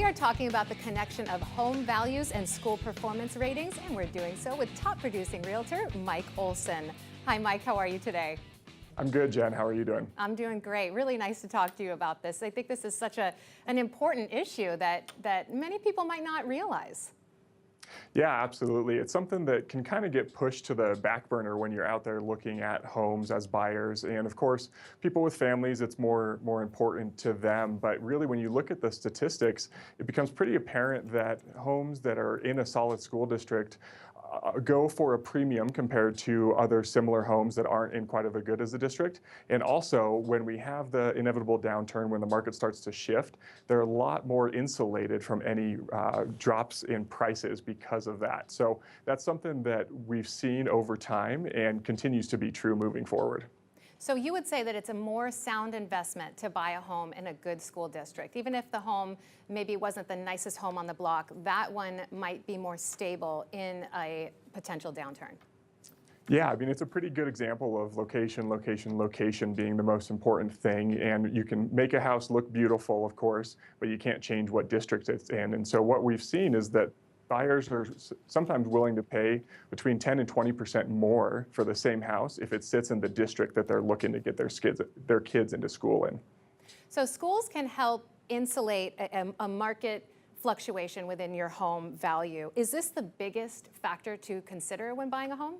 We are talking about the connection of home values and school performance ratings, and we're doing so with top producing realtor, Mike Olson. Hi, Mike, how are you today? I'm good, Jen. How are you doing? I'm doing great. Really nice to talk to you about this. I think this is such an important issue that many people might not realize. Yeah, absolutely. It's something that can kind of get pushed to the back burner when you're out there looking at homes as buyers. And of course, people with families, it's more important to them. But really, when you look at the statistics, it becomes pretty apparent that homes that are in a solid school district go for a premium compared to other similar homes that aren't in quite as good as the district. And also, when we have the inevitable downturn, when the market starts to shift, they're a lot more insulated from any drops in prices because of that. So that's something that we've seen over time and continues to be true moving forward. So you would say that it's a more sound investment to buy a home in a good school district. Even if the home maybe wasn't the nicest home on the block, that one might be more stable in a potential downturn. Yeah, I mean, it's a pretty good example of location, location, location being the most important thing. And you can make a house look beautiful, of course, but you can't change what district it's in. And so what we've seen is that buyers are sometimes willing to pay between 10 and 20% more for the same house if it sits in the district that they're looking to get their kids into school in. So schools can help insulate a market fluctuation within your home value. Is this the biggest factor to consider when buying a home?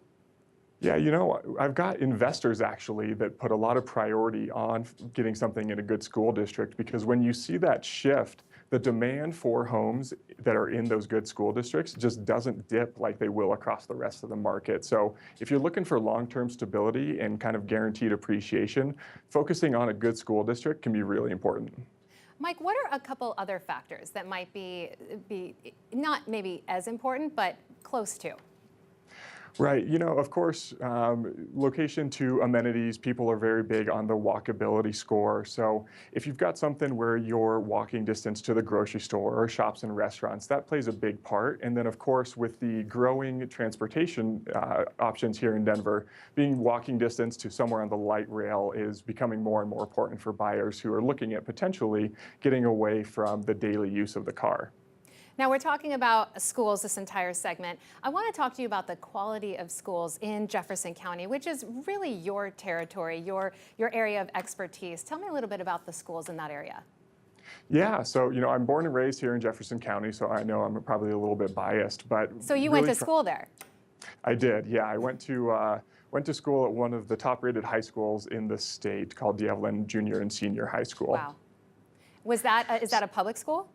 Yeah, you know, I've got investors actually that put a lot of priority on getting something in a good school district, because when you see that shift, the demand for homes that are in those good school districts just doesn't dip like they will across the rest of the market. So if you're looking for long-term stability and kind of guaranteed appreciation, focusing on a good school district can be really important. Mike, what are a couple other factors that might be not maybe as important, but close to? Right. You know, of course, location to amenities, people are very big on the walkability score. So if you've got something where you're walking distance to the grocery store or shops and restaurants, that plays a big part. And then, of course, with the growing transportation options here in Denver, being walking distance to somewhere on the light rail is becoming more and more important for buyers who are looking at potentially getting away from the daily use of the car. Now, we're talking about schools this entire segment. I want to talk to you about the quality of schools in Jefferson County, which is really your territory, your area of expertise. Tell me a little bit about the schools in that area. Yeah, so, you know, I'm born and raised here in Jefferson County, so I know I'm probably a little bit biased, but So you went to school there? I did, yeah. I went to school at one of the top-rated high schools in the state called D'Evelyn Junior and Senior High School. Wow. Is that a public school?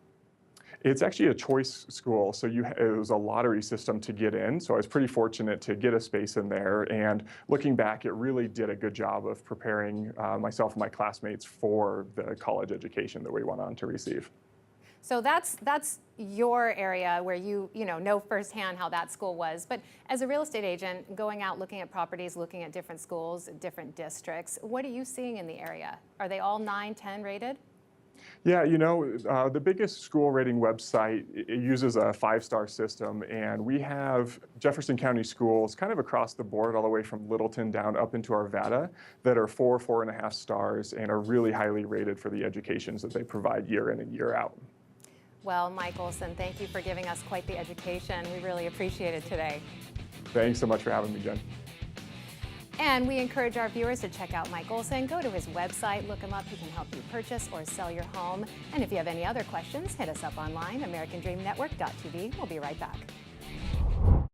It's actually a choice school, so it was a lottery system to get in, so I was pretty fortunate to get a space in there, and looking back, it really did a good job of preparing myself and my classmates for the college education that we went on to receive. So that's your area where you know firsthand how that school was. But as a real estate agent, going out looking at properties, looking at different schools, different districts, what are you seeing in the area? Are they all 9, 10 rated? Yeah, you know, the biggest school rating website, it uses a 5-star system, and we have Jefferson County schools kind of across the board, all the way from Littleton down up into Arvada, that are 4.5 stars and are really highly rated for the educations that they provide year in and year out. Well, Mike Olson, thank you for giving us quite the education. We really appreciate it today. Thanks so much for having me, Jen. And we encourage our viewers to check out Mike Olson. Go to his website, look him up. He can help you purchase or sell your home. And if you have any other questions, hit us up online, AmericanDreamNetwork.tv. We'll be right back.